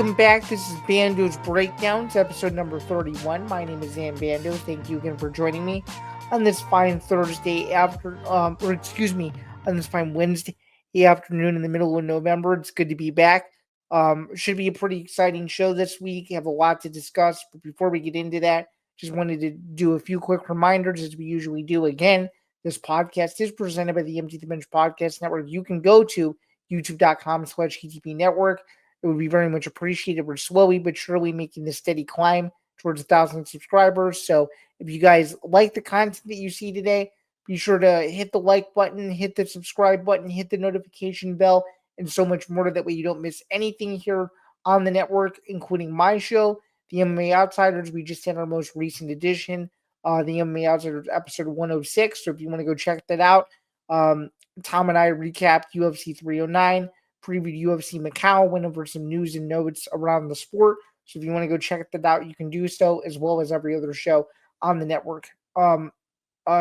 Welcome back. This is Bando's Breakdowns, episode number 31. My name is Zain Bando. Thank you again for joining me on this fine Thursday on this fine Wednesday afternoon in the middle of November. It's good to be back. Should be a pretty exciting show this week. I have a lot to discuss, but before we get into that, just wanted to do a few quick reminders as we usually do. Again, this podcast is presented by the Empty the Bench Podcast Network. You can go to youtube.com/TTP Network. It would be very much appreciated. We're slowly but surely making this steady climb towards 1,000 subscribers. So if you guys like the content that you see today, be sure to hit the like button, hit the subscribe button, hit the notification bell, and so much more. That way you don't miss anything here on the network, including my show, the MMA Outsiders. We just had our most recent edition, the MMA Outsiders episode 106. So if you want to go check that out, Tom and I recapped UFC 309. Previewed UFC Macau, went over some news and notes around the sport. So if you want to go check that out, you can do so, as well as every other show on the network.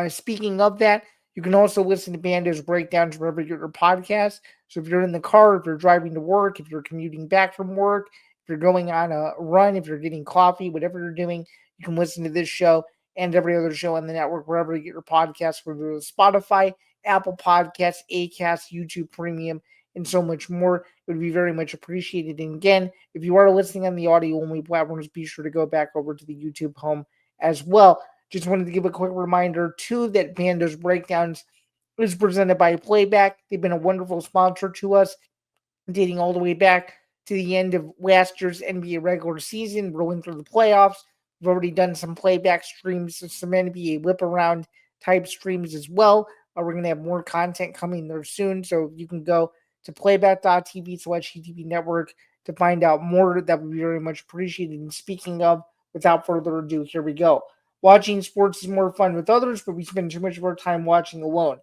Speaking of that, you can also listen to Bando's Breakdowns wherever you get your podcasts. So if you're in the car, if you're driving to work, if you're commuting back from work, if you're going on a run, if you're getting coffee, whatever you're doing, you can listen to this show and every other show on the network wherever you get your podcasts, whether it's Spotify, Apple Podcasts, Acast, YouTube Premium, and so much more. It would be very much appreciated. And again, if you are listening on the audio-only platforms, be sure to go back over to the YouTube home as well. Just wanted to give a quick reminder, too, that Bando's Breakdowns is presented by Playback. They've been a wonderful sponsor to us, dating all the way back to the end of last year's NBA regular season, rolling through the playoffs. We've already done some Playback streams, some NBA whip-around type streams as well. We're going to have more content coming there soon, so you can go to playback.tv/TTP Network to find out more. That would be very much appreciated. And speaking of, without further ado, here we go. Watching sports is more fun with others, but we spend too much of our time watching alone.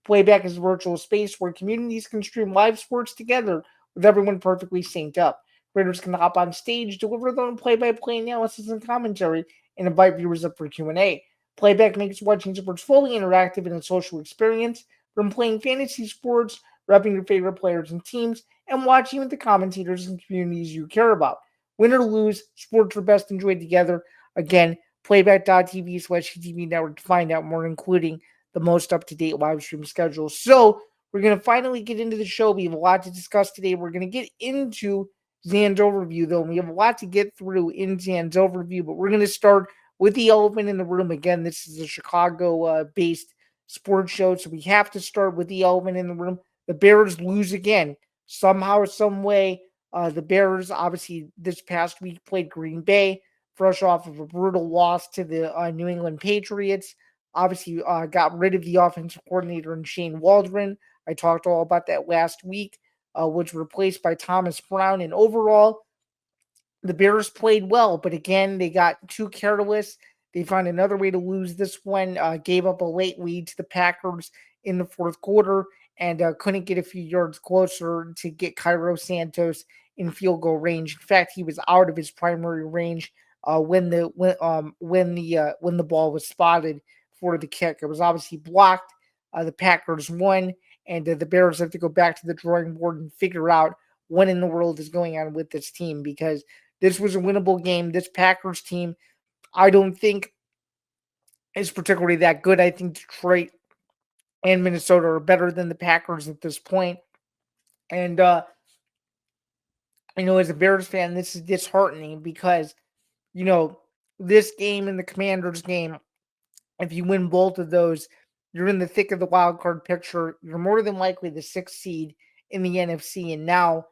Playback is a virtual space where communities can stream live sports together with everyone perfectly synced up. Creators can hop on stage, deliver their own play-by-play analysis and commentary, and invite viewers up for Q&A. Playback makes watching sports fully interactive and a social experience, from playing fantasy sports, repping your favorite players and teams, and watching with the commentators and communities you care about. Win or lose, sports are best enjoyed together. Again, playback.tv/TTV Network to find out more, including the most up-to-date live stream schedule. So we're going to finally get into the show. We have a lot to discuss today. We're going to get into Zain's overview, though. We have a lot to get through in Zain's overview, but we're going to start with the elephant in the room. Again, this is a Chicago-based sports show, so we have to start with the elephant in the room. The Bears lose again, somehow, some way. The Bears, obviously, this past week played Green Bay, fresh off of a brutal loss to the New England Patriots. Obviously, got rid of the offensive coordinator in Shane Waldron. I talked all about that last week, which replaced by Thomas Brown. And overall, the Bears played well, but again, they got too careless. They found another way to lose this one, gave up a late lead to the Packers in the fourth quarter, and couldn't get a few yards closer to get Cairo Santos in field goal range. In fact, he was out of his primary range when the ball was spotted for the kick. It was obviously blocked. The Packers won, and the Bears have to go back to the drawing board and figure out what in the world is going on with this team, because this was a winnable game. This Packers team, I don't think, is particularly that good. I think Detroit and Minnesota are better than the Packers at this point. And, as a Bears fan, this is disheartening because, this game and the Commanders game, if you win both of those, you're in the thick of the wild card picture. You're more than likely the 6th seed in the NFC. And now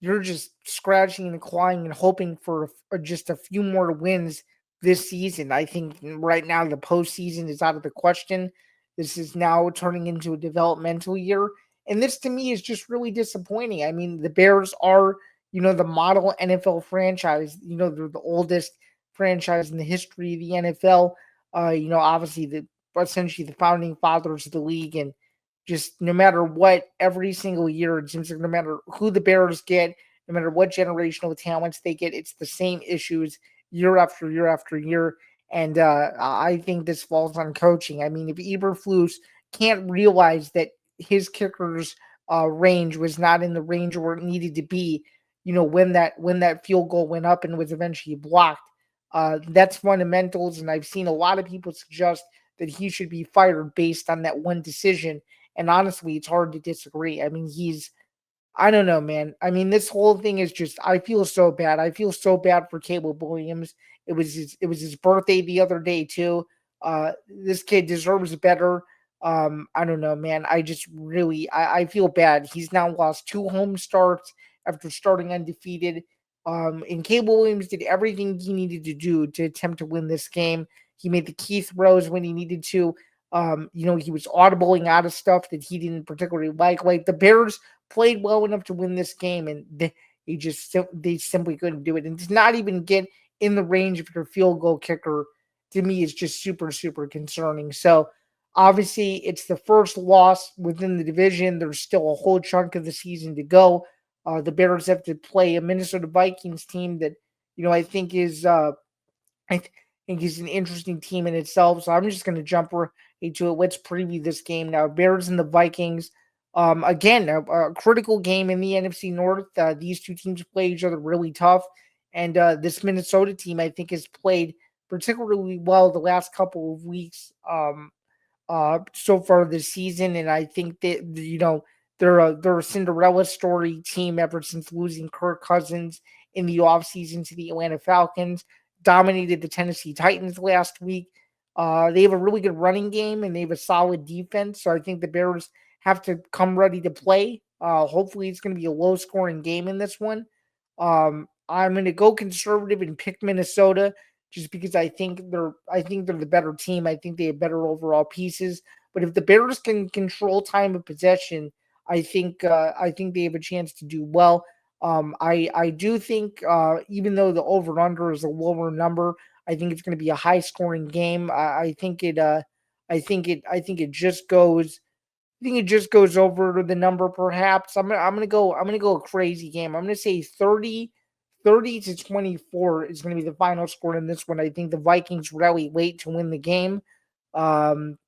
you're just scratching and clawing and hoping for just a few more wins this season. I think right now the postseason is out of the question. This is now turning into a developmental year. And this to me is just really disappointing. I mean, the Bears are, the model NFL franchise. They're the oldest franchise in the history of the NFL. Obviously essentially the founding fathers of the league. And just no matter what, every single year, it seems like no matter who the Bears get, no matter what generational talents they get, it's the same issues year after year after year. And I think this falls on coaching. I mean, if Eberflus can't realize that his kicker's range was not in the range where it needed to be, when that field goal went up and was eventually blocked. That's fundamentals, and I've seen a lot of people suggest that he should be fired based on that one decision. And honestly, it's hard to disagree. I mean, I don't know, man. I mean, this whole thing is just I feel so bad. I feel so bad for Caleb Williams. It was his birthday the other day too. This kid deserves better. I don't know, man. I just really I feel bad. He's now lost two home starts after starting undefeated. And Caleb Williams did everything he needed to do to attempt to win this game. He made the key throws when he needed to. He was audibling out of stuff that he didn't particularly like. Like the Bears played well enough to win this game, and they simply couldn't do it. And to not even get in the range of your field goal kicker, to me, is just super super concerning. So obviously, it's the first loss within the division. There's still a whole chunk of the season to go. The Bears have to play a Minnesota Vikings team that I think is I think he's an interesting team in itself. So I'm just going to jump into it. Let's preview this game now. Bears and the Vikings. Again, a critical game in the NFC North. These two teams play each other really tough, and this Minnesota team I think has played particularly well the last couple of weeks. So far this season, and I think that they're a Cinderella story team ever since losing Kirk Cousins in the offseason to the Atlanta Falcons. Dominated the Tennessee Titans last week. They have a really good running game and they have a solid defense. So I think the Bears have to come ready to play. Hopefully, it's going to be a low scoring game in this one. I'm going to go conservative and pick Minnesota just because I think they're the better team. I think they have better overall pieces. But if the Bears can control time of possession, I think they have a chance to do well. I do think even though the over under is a lower number, I think it's going to be a high scoring game. I think it just goes. I think it just goes over the number. Perhaps I'm gonna go a crazy game. I'm gonna say 30 to 24 is gonna be the final score in this one. I think the Vikings rally late to win the game. Um,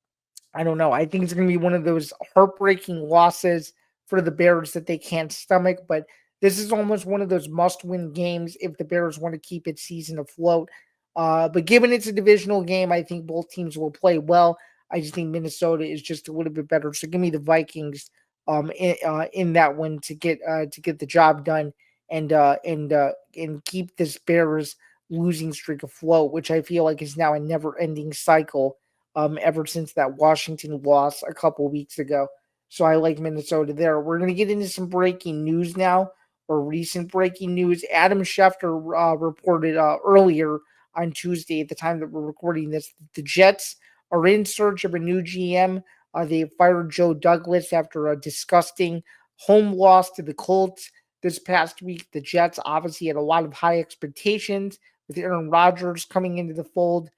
I don't know. I think it's going to be one of those heartbreaking losses for the Bears that they can't stomach. But this is almost one of those must-win games if the Bears want to keep its season afloat. But given it's a divisional game, I think both teams will play well. I just think Minnesota is just a little bit better. So give me the Vikings in that one to get the job done and keep this Bears losing streak afloat, which I feel like is now a never-ending cycle ever since that Washington loss a couple weeks ago. So I like Minnesota there. We're going to get into some breaking news now, or recent breaking news. Adam Schefter reported earlier on Tuesday at the time that we're recording this. The Jets are in search of a new GM. They fired Joe Douglas after a disgusting home loss to the Colts this past week. The Jets obviously had a lot of high expectations with Aaron Rodgers coming into the fold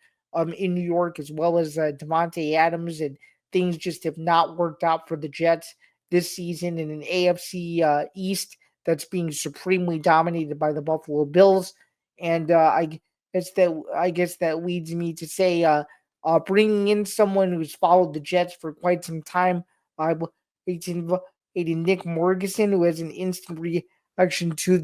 in New York, as well as Devontae Adams, and things just have not worked out for the Jets this season in an AFC East that's being supremely dominated by the Buffalo Bills. And I guess that leads me to say, bringing in someone who's followed the Jets for quite some time, I it's inviting Nick Morgeson, who has an instant reaction to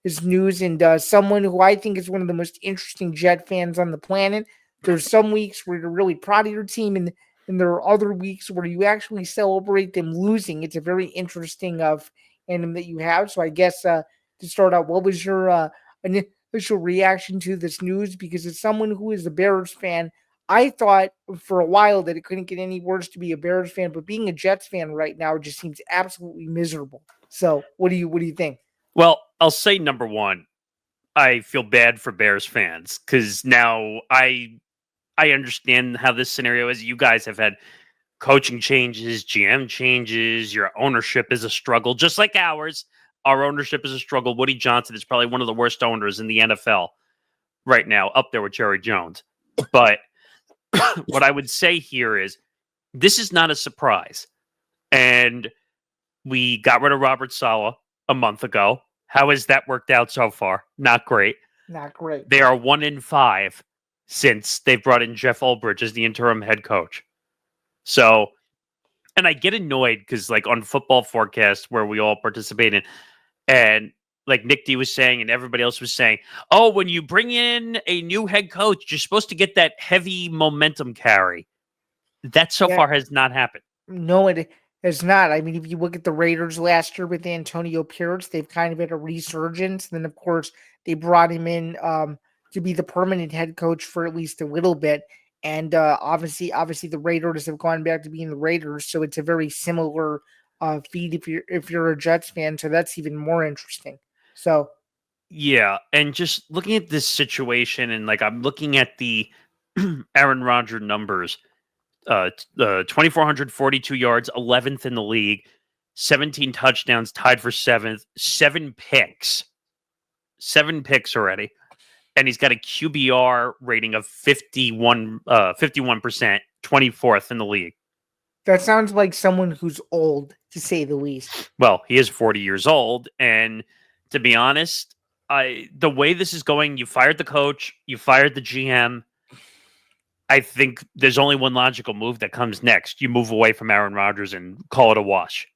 this news, and someone who I think is one of the most interesting Jet fans on the planet. There's some weeks where you're really proud of your team, and there are other weeks where you actually celebrate them losing. It's a very interesting fandom that you have. So I guess to start out, what was your initial reaction to this news? Because as someone who is a Bears fan, I thought for a while that it couldn't get any worse to be a Bears fan, but being a Jets fan right now just seems absolutely miserable. So what do you think? Well, I'll say number one, I feel bad for Bears fans because now I understand how this scenario is. You guys have had coaching changes, GM changes, your ownership is a struggle, just like ours. Our ownership is a struggle. Woody Johnson is probably one of the worst owners in the NFL right now, up there with Jerry Jones. But what I would say here is this is not a surprise. And we got rid of Robert Saleh a month ago. How has that worked out so far? Not great. Not great. They are 1-5 since they've brought in Jeff Ulbrich as the interim head coach. So, and I get annoyed because, like, on Football Forecast, where we all participate in, and like Nick D was saying and everybody else was saying, oh, when you bring in a new head coach, you're supposed to get that heavy momentum carry. That so Yeah, far has not happened. no, it is not. I mean, if you look at the Raiders last year with Antonio Pierce, they've kind of had a resurgence. Then, of course, they brought him in to be the permanent head coach for at least a little bit. And obviously, the Raiders have gone back to being the Raiders, so it's a very similar feed if you're a Jets fan. So that's even more interesting. So Yeah, and just looking at this situation, and like I'm looking at the Aaron Rodgers numbers, 2,442 yards, 11th in the league, 17 touchdowns, tied for seventh, seven picks already, and he's got a QBR rating of 51%, 24th in the league. that sounds like someone who's old, to say the least. Well, he is 40 years old, and to be honest, the way this is going, you fired the coach, you fired the GM. I think there's only one logical move that comes next. You move away from Aaron Rodgers and call it a wash.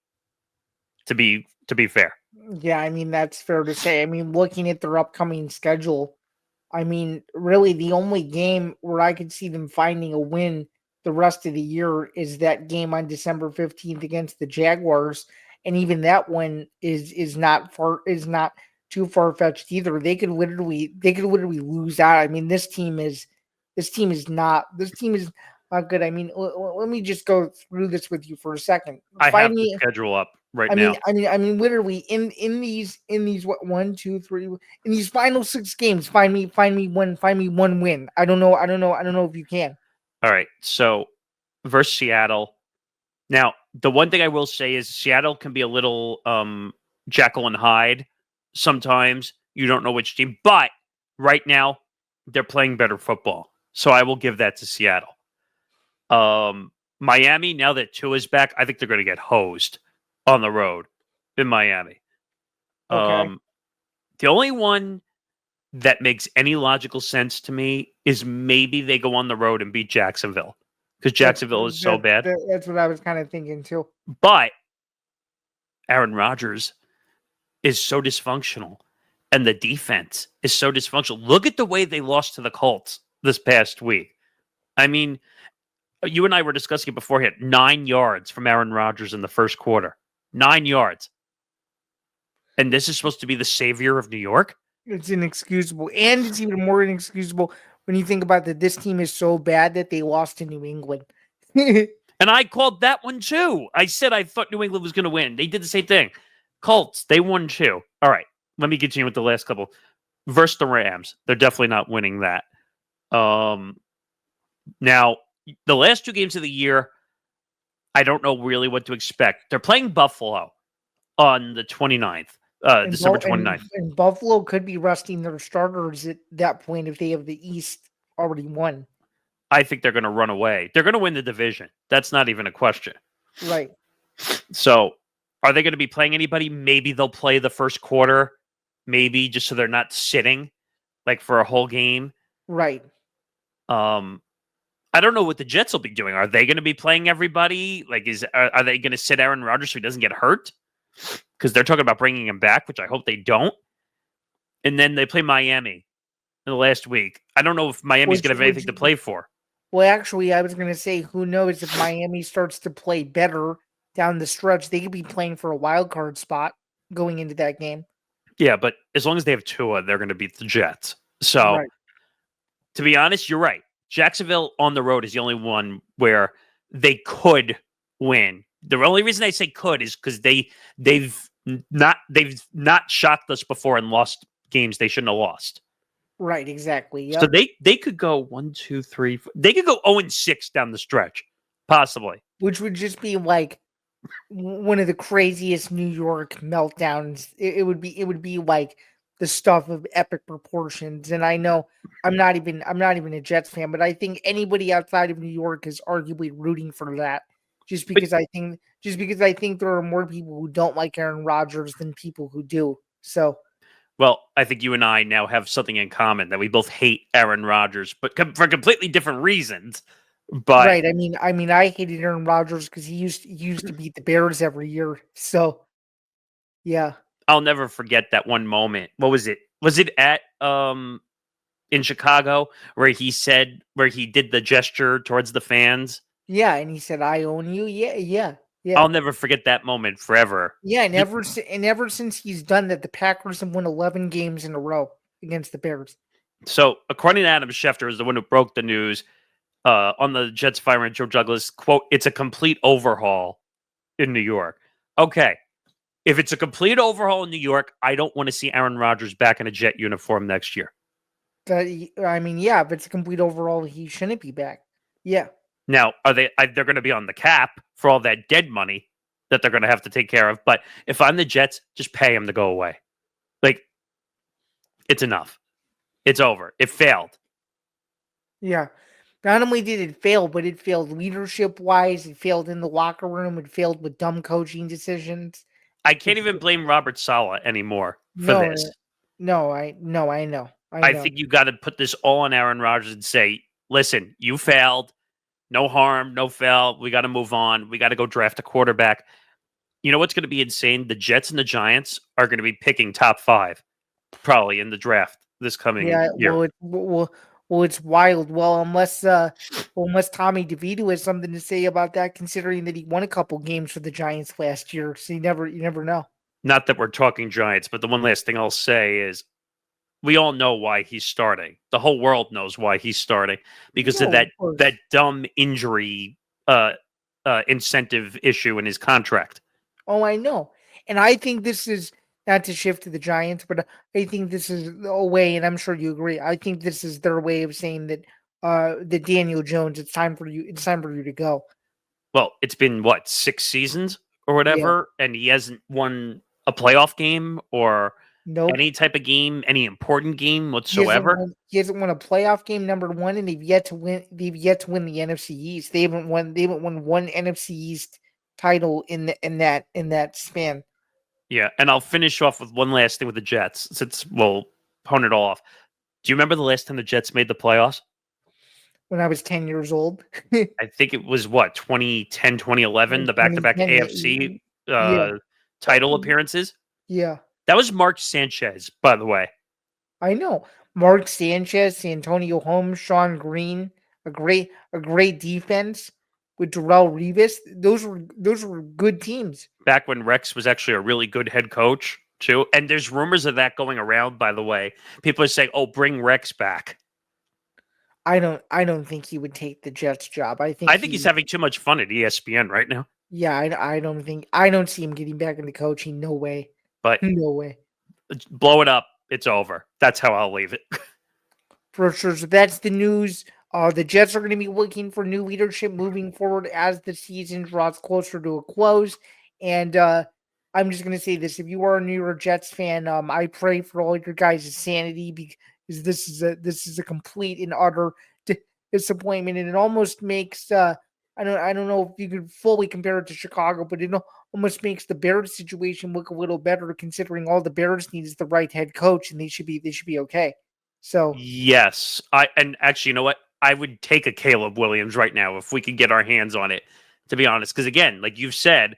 To be fair. Yeah, I mean, that's fair to say. I mean, looking at their upcoming schedule, I mean, really the only game where I could see them finding a win the rest of the year is that game on December 15th against the Jaguars. And even that one is not too far fetched either. They could literally lose out. I mean, this team is not good. I mean, let me just go through this with you for a second. I Find have the me schedule up right I mean, now. I mean, I mean, literally in these what 1, 2, 3 in these final 6 games, find me one win. I don't know if you can. All right. So versus Seattle. Now, the one thing I will say is Seattle can be a little Jekyll and Hyde sometimes. You don't know which team, but right now they're playing better football. So I will give that to Seattle. Miami, now that Tua's back, I think they're going to get hosed on the road in Miami. Okay, The only one that makes any logical sense to me is maybe they go on the road and beat Jacksonville because that's Jacksonville is so that, bad. that that's what I was kind of thinking too. But Aaron Rodgers is so dysfunctional and the defense is so dysfunctional. Look at the way they lost to the Colts this past week. I mean, you and I were discussing it beforehand. 9 yards from Aaron Rodgers in the first quarter. 9 yards. And this is supposed to be the savior of New York? It's inexcusable, and it's even more inexcusable when you think about that. This team is so bad that they lost to New England. And I called that one too. I said I thought New England was going to win. They did the same thing. Colts, they won too. All right. Let me continue with the last couple. Versus the Rams. They're definitely not winning that. Now, the last 2 games of the year, I don't know really what to expect. They're playing Buffalo on the 29th, and, December Bu- and 29th. and Buffalo could be resting their starters at that point if they have the East already won. I think they're going to run away. They're going to win the division. That's not even a question. Right. So, are they going to be playing anybody? Maybe they'll play the first quarter, maybe just so they're not sitting like for a whole game. Right. I don't know what the Jets will be doing. Are they going to be playing everybody? Like, are they going to sit Aaron Rodgers so he doesn't get hurt? Because they're talking about bringing him back, which I hope they don't. And then they play Miami in the last week. I don't know if Miami's going to have anything to play for. Well, actually, I was going to say, who knows if Miami starts to play better down the stretch, they could be playing for a wild card spot going into that game. Yeah, but as long as they have Tua, they're going to beat the Jets. So, Right. to be honest, you're right. Jacksonville on the road is the only one where they could win. The only reason I say could is because they've not shocked us before and lost games they shouldn't have lost. Right, exactly. Yep. So they could go 1, 2, 3. They could go 0-6 down the stretch, possibly. Which would just be like one of the craziest New York meltdowns. It would be like the stuff of epic proportions. And I know I'm not even a Jets fan, but I think anybody outside of New York is arguably rooting for that. Just because I think there are more people who don't like Aaron Rodgers than people who do. So Well, I think you and I now have something in common that we both hate Aaron Rodgers, but for completely different reasons. But right. I hated Aaron Rodgers because he used to beat the Bears every year. So yeah. I'll never forget that one moment. What was it? Was it at in Chicago where he did the gesture towards the fans? Yeah, and he said, "I own you." Yeah, yeah, yeah. I'll never forget that moment forever. Yeah, and Be- ever since he's done that, the Packers have won 11 games in a row against the Bears. So, according to Adam Schefter, is the one who broke the news on the Jets firing Joe Douglas. Quote: "It's a complete overhaul in New York." Okay, if it's a complete overhaul in New York, I don't want to see Aaron Rodgers back in a Jet uniform next year. I mean, yeah, if it's a complete overall, he shouldn't be back. Yeah, Now, they're going to be on the cap for all that dead money that they're going to have to take care of. But if I'm the Jets, just pay him to go away. Like, it's enough. It's over. It failed. yeah. Not only did it fail, but it failed leadership wise. It failed in the locker room. It failed with dumb coaching decisions. I It, can't even blame Robert Saleh anymore for no, this. I know, I I know. think you got to put this all on Aaron Rodgers and say, listen, you failed. No harm, no foul. We got to move on. We got to go draft a quarterback. You know what's going to be insane? The Jets and the Giants are going to be picking top 5 probably in the draft this coming Yeah, year. well, it's wild. Unless Tommy DeVito has something to say about that, considering that he won a couple games for the Giants last year. So you never know. Not that we're talking Giants, but the one last thing I'll say is we all know why he's starting. The whole world knows why he's starting because of No, of that course. dumb injury uh, incentive issue in his contract. Oh, I know. And I think this is not to shift to the Giants, but I think this is a way, and I'm sure you agree. I think this is their way of saying that Daniel Jones, it's time for you to go. Well, it's been what 6 seasons or Yeah. whatever, and he hasn't won a playoff game or Nope. any type of game, any important game whatsoever. He hasn't won a playoff game, number one, and they've yet to win the NFC East. They haven't won one NFC East title in that span. Yeah, and I'll finish off with one last thing with the Jets since we'll hone it all off. Do you remember the last time the Jets made the playoffs? When I was 10 years old. I think it was what 2010, 2011, the back-to-back 2010, AFC yeah. title appearances. Yeah. That was Mark Sanchez, by the way. I know. Mark Sanchez, Antonio Holmes, Sean Green, a great defense with Darrell Revis. Those were good teams. Back when Rex was actually a really good head coach, too. And there's rumors of that going around, by the way. People are saying, "Oh, bring Rex back." I don't think he would take the Jets job. I think he's having too much fun at ESPN right now. Yeah, I don't see him getting back into coaching. No way. But No way. blow it up, it's over. That's how I'll leave it. For sure. So that's the news. The Jets are going to be looking for new leadership moving forward as the season draws closer to a close. And I'm just going to say this: if you are a New York Jets fan, I pray for all your guys' sanity because this is a complete and utter disappointment, and it almost makes I don't know if you could fully compare it to Chicago, but it almost makes the Bears situation look a little better considering all the Bears need is the right head coach, and they should be okay. So Yes. And actually, you know what? I would take a Caleb Williams right now if we could get our hands on it, to be honest. Because again, like you've said,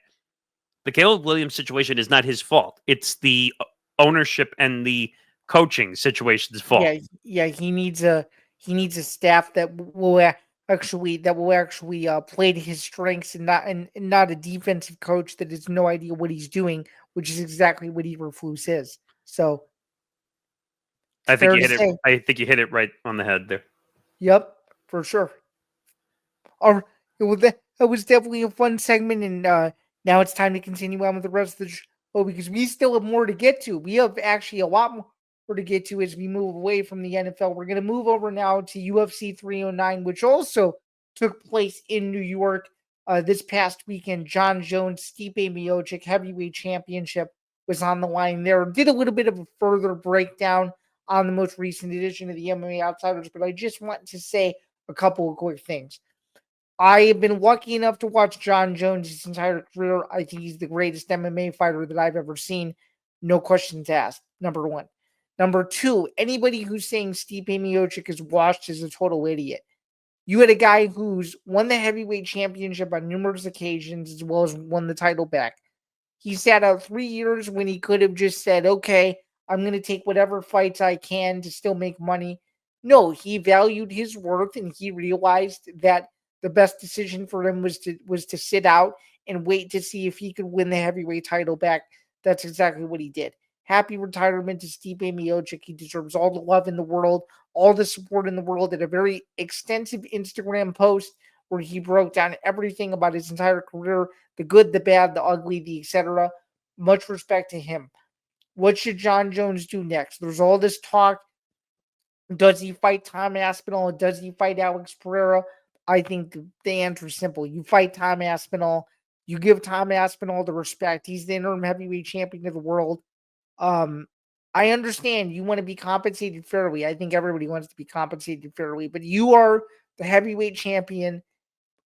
the Caleb Williams situation is not his fault. It's the ownership and the coaching situation's fault. yeah, he needs a staff that will actually play to his strengths and not a defensive coach that has no idea what he's doing, which is exactly what Eberflus is. So it's fair to say. I think you hit it right on the head there. Yep, for sure. All right, well, that was definitely a fun segment, and now it's time to continue on with the rest of the show because we still have more to get to. We have actually a lot more to get to as we move away from the NFL. We're going to move over now to UFC 309, which also took place in New York this past weekend. John Jones, Stipe Miocic heavyweight championship was on the line there. Did a little bit of a further breakdown on the most recent edition of the MMA Outsiders, but I just want to say a couple of quick things. I have been lucky enough to watch John Jones his entire career. I think he's the greatest MMA fighter that I've ever seen. No questions asked. Number one. Number two, anybody who's saying Stipe Miocic is washed is a total idiot. You had a guy who's won the heavyweight championship on numerous occasions as well as won the title back. He sat out 3 years when he could have just said, okay, I'm going to take whatever fights I can to still make money. No, he valued his worth and he realized that the best decision for him was to sit out and wait to see if he could win the heavyweight title back. That's exactly what he did. Happy retirement to Stipe Miocic. He deserves all the love in the world, all the support in the world. At a very extensive Instagram post where he broke down everything about his entire career, the good, the bad, the ugly, the etc. Much respect to him. What should John Jones do next? There's all this talk. Does he fight Tom Aspinall? Does he fight Alex Pereira? I think the answer is simple. You fight Tom Aspinall. You give Tom Aspinall the respect. He's the interim heavyweight champion of the world. Um, I understand you want to be compensated fairly. I think everybody wants to be compensated fairly, but you are the heavyweight champion.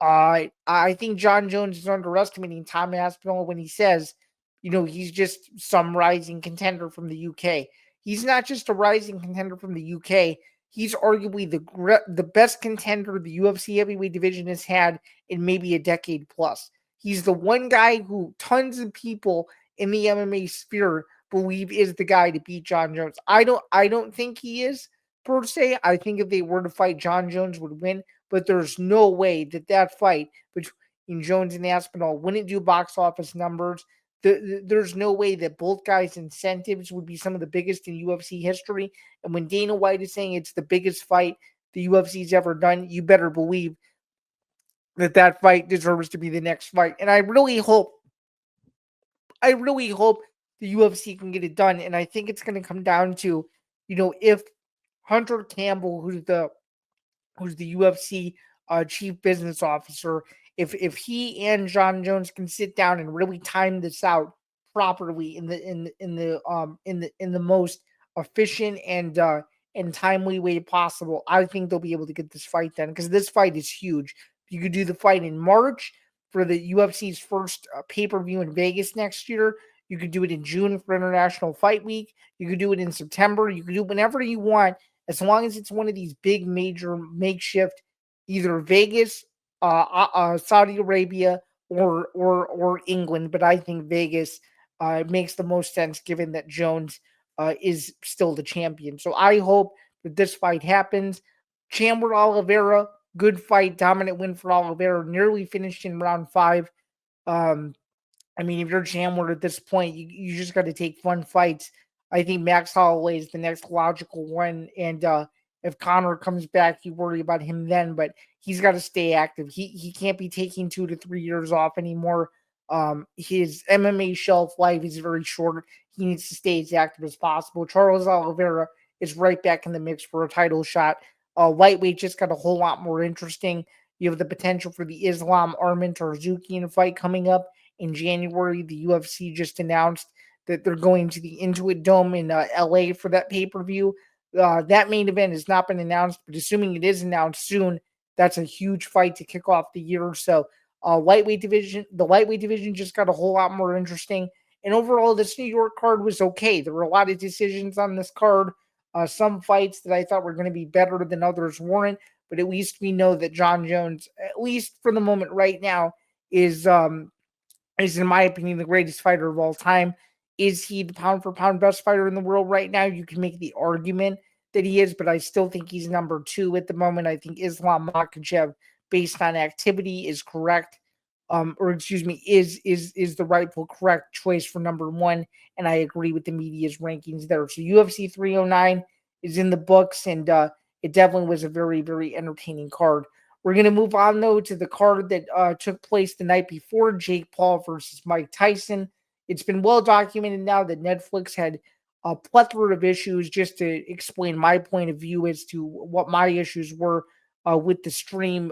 I think John Jones is underestimating Tom Aspinall when he says, he's just some rising contender from the UK. He's not just a rising contender from the UK. He's arguably the best contender the UFC heavyweight division has had in maybe a decade plus. He's the one guy who tons of people in the MMA sphere believe is the guy to beat John Jones. I don't think he is per se. I think if they were to fight, John Jones would win, but there's no way that fight between Jones and Aspinall wouldn't do box office numbers. There's no way that both guys' incentives would be some of the biggest in UFC history. And when Dana White is saying it's the biggest fight the UFC's ever done, you better believe that fight deserves to be the next fight. And I really hope the UFC can get it done. And I think it's going to come down to, if Hunter Campbell, who's the UFC chief business officer, if he and John Jones can sit down and really time this out properly in the most efficient and timely way possible, I think they'll be able to get this fight done because this fight is huge. You could do the fight in March for the UFC's first pay-per-view in Vegas next year. You could do it in June for International Fight Week. You could do it in September. You could do it whenever you want, as long as it's one of these big major makeshift, either Vegas, Saudi Arabia, or England. But I think Vegas makes the most sense given that Jones is still the champion. So I hope that this fight happens. Chandler Oliveira, good fight, dominant win for Oliveira, nearly finished in round 5. Um, I mean, if you're Chandler at this point, you just got to take fun fights. I think Max Holloway is the next logical one. And if Connor comes back, you worry about him then, but he's got to stay active. He can't be taking 2 to 3 years off anymore. His MMA shelf life is very short. He needs to stay as active as possible. Charles Oliveira is right back in the mix for a title shot. Lightweight just got a whole lot more interesting. You have the potential for the Islam Arman Tarzukian fight coming up in January. The UFC just announced that they're going to the Intuit Dome in LA for that pay-per-view. That main event has not been announced, but assuming it is announced soon, that's a huge fight to kick off the year. So the lightweight division just got a whole lot more interesting. And overall, this New York card was okay. There were a lot of decisions on this card. Some fights that I thought were going to be better than others weren't, but at least we know that John Jones, at least for the moment right now, is in my opinion the greatest fighter of all time. Is he the pound for pound best fighter in the world right now? You can make the argument that he is, but I still think he's number 2 at the moment. I think Islam Makhachev, based on activity, is correct. Or excuse me, is the rightful correct choice for number 1, and I agree with the media's rankings there. So UFC 309 is in the books, and it definitely was a very, very entertaining card. We're going to move on, though, to the card that took place the night before, Jake Paul versus Mike Tyson. It's been well documented now that Netflix had a plethora of issues. Just to explain my point of view as to what my issues were with the stream.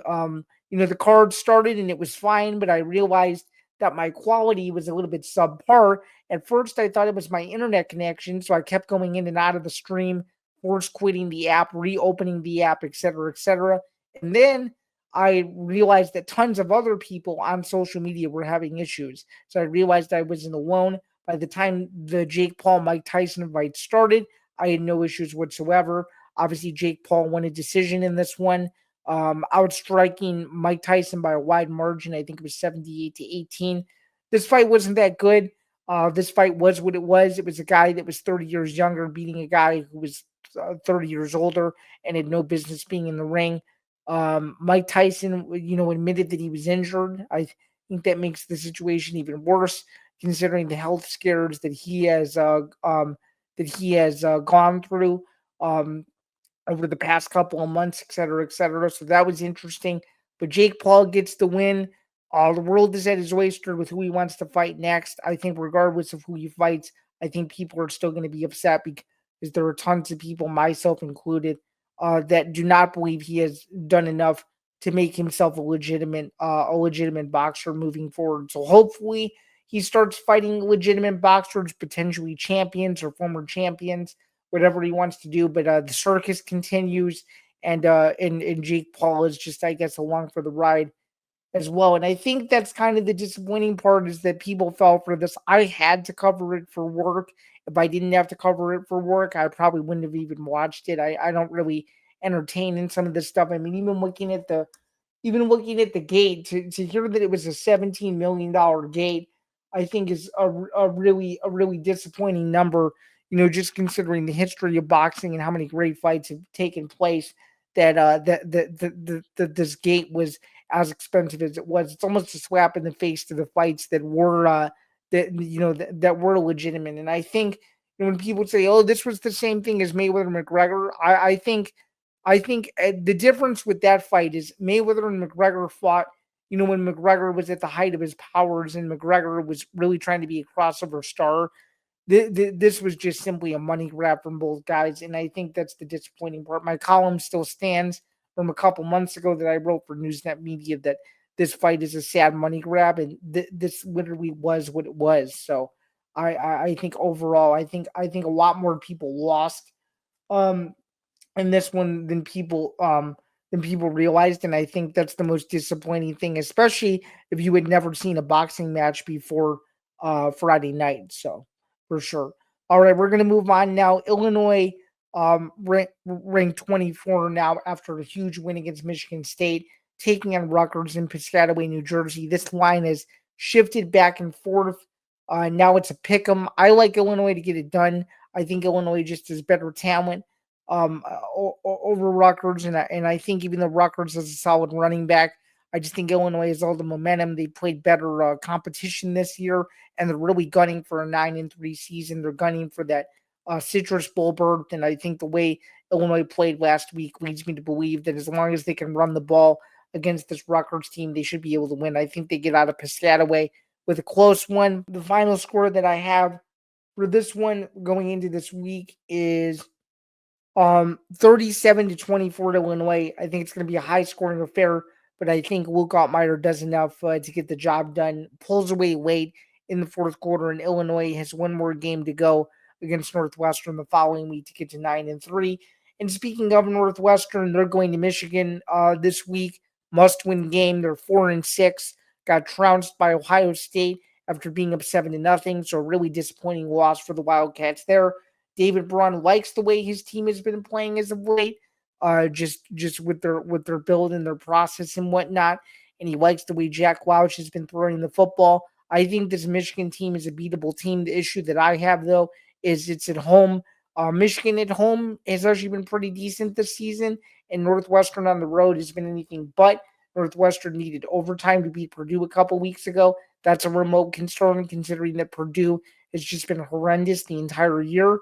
The card started and it was fine, but I realized that my quality was a little bit subpar. At first, I thought it was my internet connection, so I kept going in and out of the stream, force quitting the app, reopening the app, etc., etc. And then I realized that tons of other people on social media were having issues. So I realized I wasn't alone. By the time the Jake Paul Mike Tyson fight started, I had no issues whatsoever. Obviously, Jake Paul won a decision in this one, outstriking Mike Tyson by a wide margin. I think it was 78-18. this fight wasn't that good. This fight was what it was. It was a guy that was 30 years younger beating a guy who was 30 years older and had no business being in the ring. Mike Tyson, admitted that he was injured. I think that makes the situation even worse, considering the health scares that he has gone through um, over the past couple of months, et cetera, et cetera. So that was interesting. But Jake Paul gets the win. The world is at his oyster with who he wants to fight next. I think, regardless of who he fights, I think people are still going to be upset because there are tons of people, myself included, that do not believe he has done enough to make himself a legitimate boxer moving forward. So hopefully he starts fighting legitimate boxers, potentially champions or former champions, whatever he wants to do. But the circus continues, and Jake Paul is just, I guess, along for the ride as well. And I think that's kind of the disappointing part, is that people fell for this. I had to cover it for work. If I didn't have to cover it for work, I probably wouldn't have even watched it. I don't really entertain in some of this stuff. I mean, even looking at the gate, to hear that it was a $17 million gate, I think is a really disappointing number. Just considering the history of boxing and how many great fights have taken place, that this gate was as expensive as it was. It's almost a slap in the face to the fights that were legitimate. And I think, when people say, "Oh, this was the same thing as Mayweather McGregor," I think the difference with that fight is Mayweather and McGregor fought, when McGregor was at the height of his powers and McGregor was really trying to be a crossover star. This was just simply a money grab from both guys, and I think that's the disappointing part. My column still stands from a couple months ago that I wrote for Newsnet Media, that this fight is a sad money grab, and this literally was what it was. So I think overall, I think a lot more people lost. Um, in this one than people realized, and I think that's the most disappointing thing, especially if you had never seen a boxing match before Friday night. So for sure. All right, we're gonna move on now. Illinois ranked 24 now after a huge win against Michigan State, taking on Rutgers in Piscataway, New Jersey. This line has shifted back and forth. Now it's a pick 'em. I like Illinois to get it done. I think Illinois just has better talent over Rutgers, and I think even though Rutgers has a solid running back, I just think Illinois has all the momentum. They played better competition this year, and they're really gunning for a 9-3 season. They're gunning for that Citrus Bowl berth, and I think the way Illinois played last week leads me to believe that as long as they can run the ball against this Rutgers team, they should be able to win. I think they get out of Piscataway with a close one. The final score that I have for this one going into this week is 37-24 to Illinois. I think it's going to be a high scoring affair, but I think Luke Ottmeyer does enough to get the job done. Pulls away late in the fourth quarter, and Illinois has one more game to go against Northwestern the following week to get to 9-3. And speaking of Northwestern, they're going to Michigan this week. Must win game. They're 4-6. Got trounced by Ohio State after being up 7-0. So a really disappointing loss for the Wildcats there. David Braun likes the way his team has been playing as of late, just with their build and their process and whatnot. And he likes the way Jack Welch has been throwing the football. I think this Michigan team is a beatable team. The issue that I have, though, is it's at home. Michigan at home has actually been pretty decent this season, and Northwestern on the road has been anything but. Northwestern needed overtime to beat Purdue a couple weeks ago. That's a remote concern, considering that Purdue has just been horrendous the entire year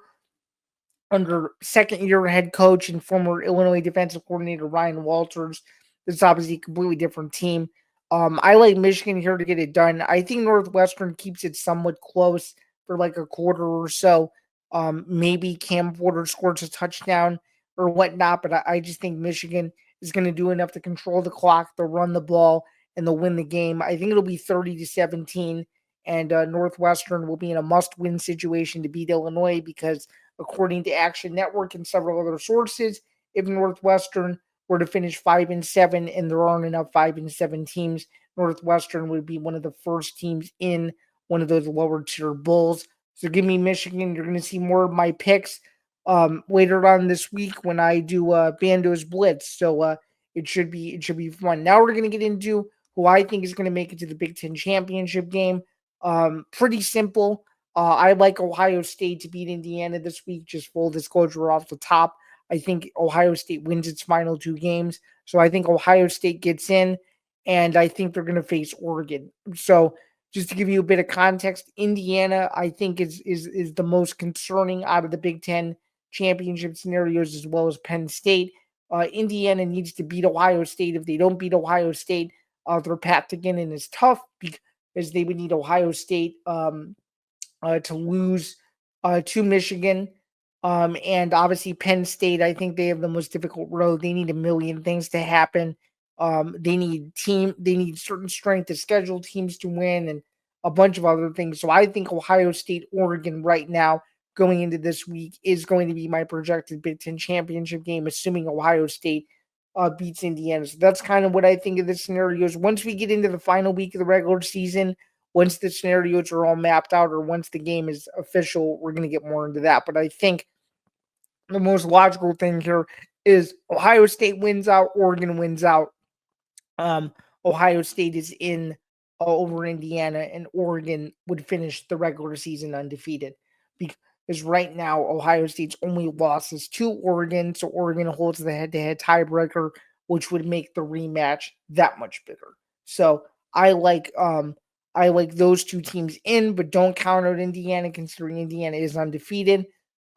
under second-year head coach and former Illinois defensive coordinator Ryan Walters. This is obviously a completely different team. I like Michigan here to get it done. I think Northwestern keeps it somewhat close for like a quarter or so. Maybe Cam Porter scores a touchdown or whatnot, but I just think Michigan is going to do enough to control the clock, they'll run the ball, and they'll win the game. I think it'll be 30-17, and Northwestern will be in a must-win situation to beat Illinois because according to Action Network and several other sources, if Northwestern were to finish 5-7 and there aren't enough 5-7 teams, Northwestern would be one of the first teams in one of those lower tier bowls. So give me Michigan. You're going to see more of my picks later on this week when I do Bando's Blitz. So it should be fun. Now we're going to get into who I think is going to make it to the Big Ten championship game. Pretty simple. I like Ohio State to beat Indiana this week. Just full disclosure off the top. I think Ohio State wins its final two games. So I think Ohio State gets in, and I think they're going to face Oregon. So just to give you a bit of context, Indiana, I think, is the most concerning out of the Big Ten championship scenarios, as well as Penn State. Indiana needs to beat Ohio State. If they don't beat Ohio State, their path to get in is tough because they would need Ohio State to lose to Michigan. And obviously Penn State, I think they have the most difficult road. They need a million things to happen. They need certain strength of schedule teams to win and a bunch of other things. So I think Ohio State, Oregon right now going into this week is going to be my projected Big Ten championship game, assuming Ohio State beats Indiana. So that's kind of what I think of the scenarios. Once we get into the final week of the regular season, once the scenarios are all mapped out or once the game is official, we're going to get more into that. But I think the most logical thing here is Ohio State wins out, Oregon wins out. Um, Ohio State is in over Indiana, and Oregon would finish the regular season undefeated. Because right now, Ohio State's only loss is to Oregon, so Oregon holds the head-to-head tiebreaker, which would make the rematch that much bigger. So I like those two teams in, but don't count out Indiana, considering Indiana is undefeated.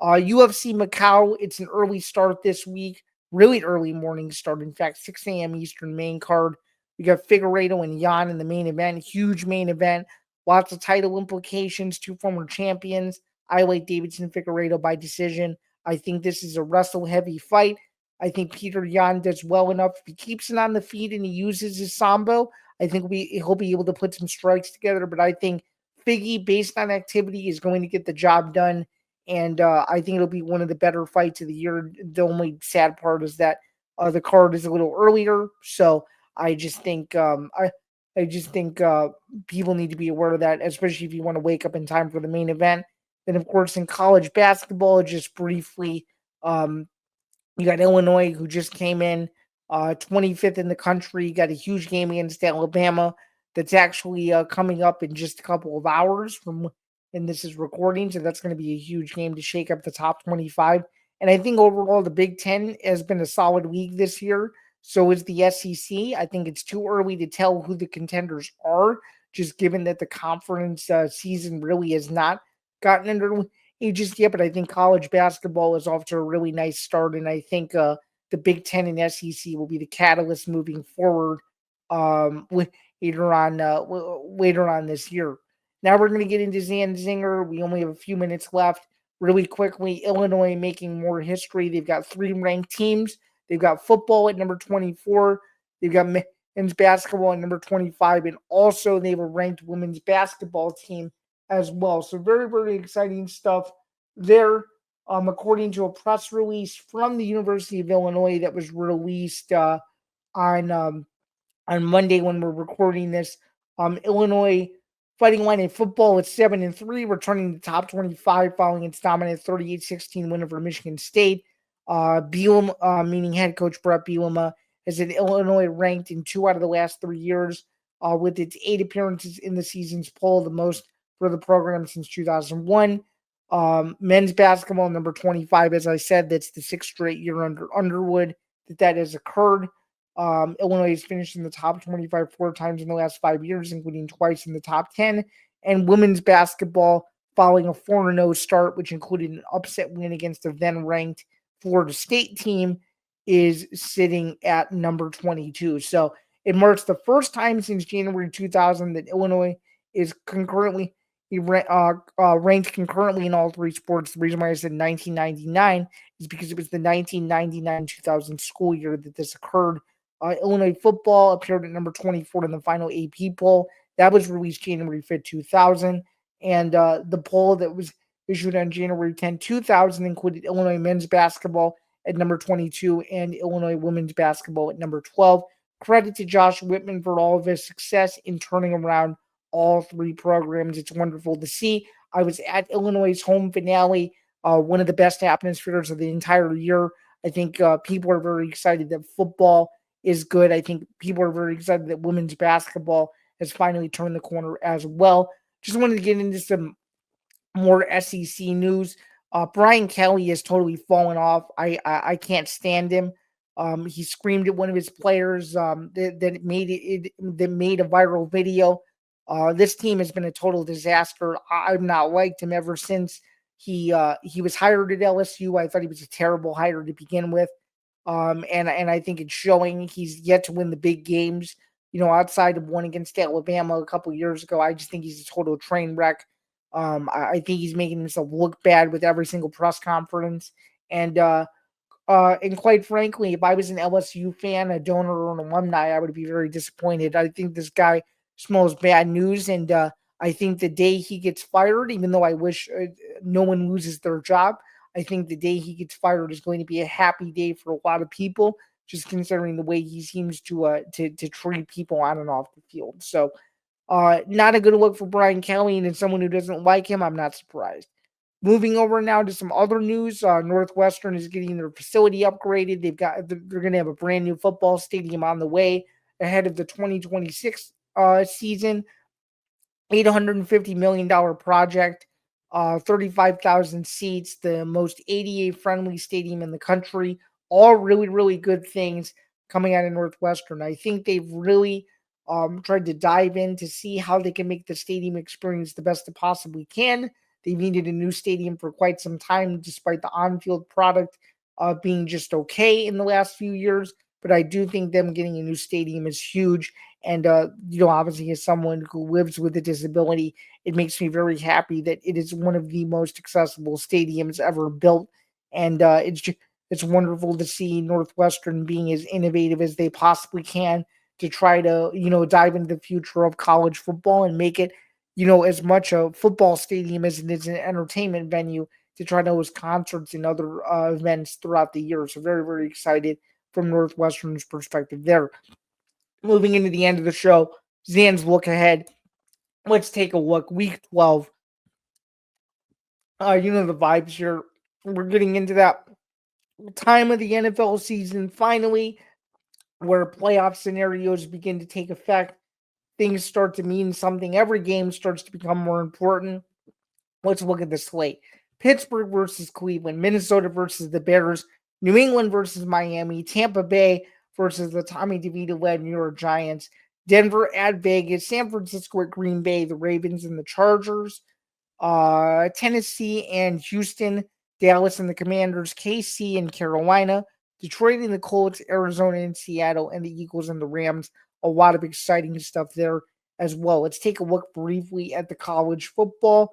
UFC Macau, it's an early start this week, really early morning start. In fact, 6 a.m. Eastern main card. We got Figueiredo and Jan in the main event, huge main event, lots of title implications, two former champions. I like Davidson Figueiredo by decision. I think this is a wrestle heavy fight. I think Peter Yan does well enough. If he keeps it on the feet and he uses his sambo, I think he'll be able to put some strikes together. But I think Figgy, based on activity, is going to get the job done. And I think it'll be one of the better fights of the year. The only sad part is that the card is a little earlier. So I just think people need to be aware of that, especially if you want to wake up in time for the main event. Then, of course, in college basketball, just briefly, you got Illinois, who just came in 25th in the country. You got a huge game against Alabama that's actually coming up in just a couple of hours from when this is recording. So that's going to be a huge game to shake up the top 25. And I think overall, the Big Ten has been a solid league this year. So is the SEC. I think it's too early to tell who the contenders are, just given that the conference season really has not gotten under just yet. But I think college basketball is off to a really nice start. And I think the Big Ten and SEC will be the catalyst moving forward later on this year. Now we're going to get into Zain Zinger. We only have a few minutes left. Really quickly, Illinois making more history. They've got 3 ranked teams. They've got football at number 24. They've got men's basketball at number 25. And also they have a ranked women's basketball team as well. So very, very exciting stuff there. According to a press release from the University of Illinois that was released on Monday when we're recording this, Illinois Fighting Illini football at 7-3, returning to top 25 following its dominant 38-16 win over Michigan State. Bielema, meaning head coach Brett Bielema, has had Illinois ranked in 2 out of the last 3 years, with its 8 appearances in the season's poll, the most for the program since 2001. Men's basketball, number 25, as I said, that's the 6th straight year under Underwood that has occurred. Illinois has finished in the top 25 4 times in the last 5 years, including twice in the top 10. And women's basketball, following a 4-0 start, which included an upset win against the then-ranked Florida State team, is sitting at number 22. So it marks the first time since January 2000 that Illinois is concurrently ranked concurrently in all 3 sports. The reason why I said 1999 is because it was the 1999-2000 school year that this occurred. Illinois football appeared at number 24 in the final AP poll. That was released January 5th, 2000. And the poll that was issued on January 10, 2000 included Illinois men's basketball at number 22 and Illinois women's basketball at number 12. Credit to Josh Whitman for all of his success in turning around all 3 programs. It's wonderful to see. I was at Illinois' home finale, one of the best atmospheres of the entire year. I think people are very excited that football is good. I think people are very excited that women's basketball has finally turned the corner as well. Just wanted to get into some more SEC news. Brian Kelly has totally fallen off. I can't stand him. He screamed at one of his players that made a viral video. This team has been a total disaster. I've not liked him ever since he was hired at LSU. I thought he was a terrible hire to begin with. And I think it's showing. He's yet to win the big games. Outside of one against Alabama a couple years ago, I just think he's a total train wreck. I think he's making himself look bad with every single press conference. And quite frankly, if I was an LSU fan, a donor, or an alumni, I would be very disappointed. I think this guy smells bad news, and I think the day he gets fired, even though I wish no one loses their job, I think the day he gets fired is going to be a happy day for a lot of people, just considering the way he seems to treat people on and off the field. So, not a good look for Brian Kelly, and as someone who doesn't like him, I'm not surprised. Moving over now to some other news, Northwestern is getting their facility upgraded. They're going to have a brand new football stadium on the way ahead of the 2026 season. $850 million project, 35,000 seats, the most ADA friendly stadium in the country. All really, really good things coming out of Northwestern. I think they've really tried to dive in to see how they can make the stadium experience the best it possibly can. They needed a new stadium for quite some time, despite the on field product being just okay in the last few years. But I do think them getting a new stadium is huge. And, obviously, as someone who lives with a disability, it makes me very happy that it is one of the most accessible stadiums ever built. And it's wonderful to see Northwestern being as innovative as they possibly can to try to, dive into the future of college football and make it, as much a football stadium as it is an entertainment venue to try to host concerts and other events throughout the year. So very, very excited from Northwestern's perspective there. Moving into the end of the show, Zan's look ahead. Let's take a look. Week 12. The vibes here. We're getting into that time of the NFL season finally, where playoff scenarios begin to take effect. Things start to mean something. Every game starts to become more important. Let's look at the slate. Pittsburgh versus Cleveland, Minnesota versus the Bears, New England versus Miami, Tampa Bay versus the Tommy DeVito-led New York Giants, Denver at Vegas, San Francisco at Green Bay, the Ravens and the Chargers, Tennessee and Houston, Dallas and the Commanders, KC and Carolina, Detroit and the Colts, Arizona and Seattle, and the Eagles and the Rams. A lot of exciting stuff there as well. Let's take a look briefly at the college football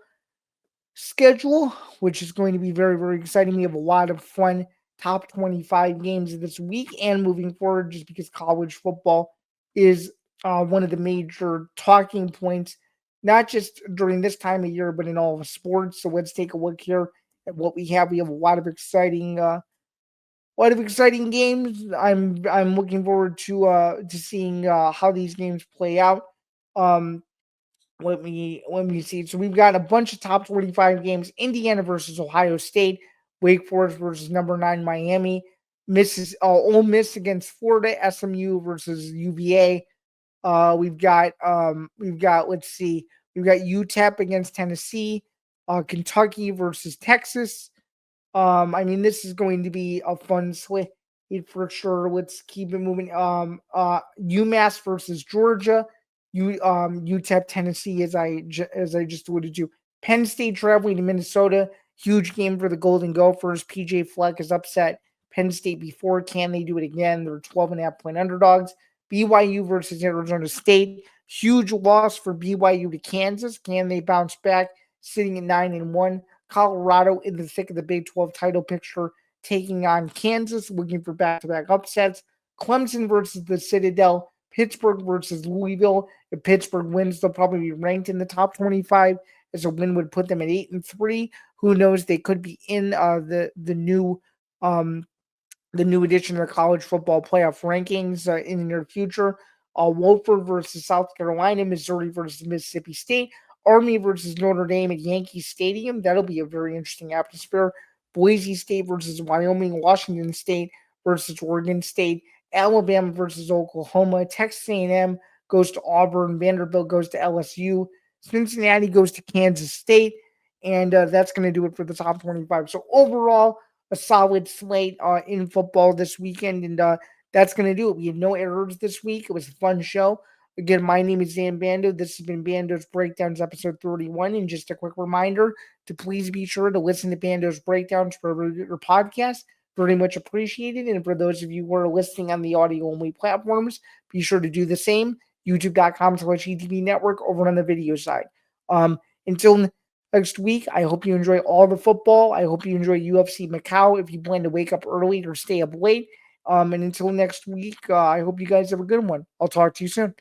schedule, which is going to be very, very exciting. We have a lot of fun top 25 games this week and moving forward, just because college football is one of the major talking points, not just during this time of year, but in all of sports. So let's take a look here at what we have. We have a lot of exciting games. I'm looking forward to seeing how these games play out. Um, let me see. So we've got a bunch of top 25 games. Indiana versus Ohio State, Wake Forest versus number 9 Miami, Ole Miss against Florida, SMU versus UVA. We've got let's see. We've got UTEP against Tennessee, Kentucky versus Texas. This is going to be a fun slate for sure. Let's keep it moving. UMass versus Georgia, UTEP, Tennessee, as I just alluded to. Penn State traveling to Minnesota, huge game for the Golden Gophers. PJ Fleck has upset Penn State before. Can they do it again? They're 12.5-point underdogs. BYU versus Arizona State, huge loss for BYU to Kansas. Can they bounce back? Sitting at 9-1. Colorado in the thick of the Big 12 title picture, taking on Kansas, looking for back-to-back upsets. Clemson versus the Citadel. Pittsburgh versus Louisville. If Pittsburgh wins, they'll probably be ranked in the top 25, as a win would put them at 8-3. Who knows? They could be in the new edition of the college football playoff rankings in the near future. Wofford versus South Carolina, Missouri versus Mississippi State, Army versus Notre Dame at Yankee Stadium. That'll be a very interesting atmosphere. Boise State versus Wyoming, Washington State versus Oregon State, Alabama versus Oklahoma, Texas A&M goes to Auburn, Vanderbilt goes to LSU, Cincinnati goes to Kansas State, and that's going to do it for the top 25. So overall, a solid slate in football this weekend, and that's going to do it. We had no errors this week. It was a fun show. Again, my name is Zain Bando. This has been Bando's Breakdowns, episode 31. And just a quick reminder to please be sure to listen to Bando's Breakdowns for your podcast. Very much appreciated. And for those of you who are listening on the audio-only platforms, be sure to do the same. YouTube.com/ETV Network over on the video side. Until next week, I hope you enjoy all the football. I hope you enjoy UFC Macau if you plan to wake up early or stay up late. And until next week, I hope you guys have a good one. I'll talk to you soon.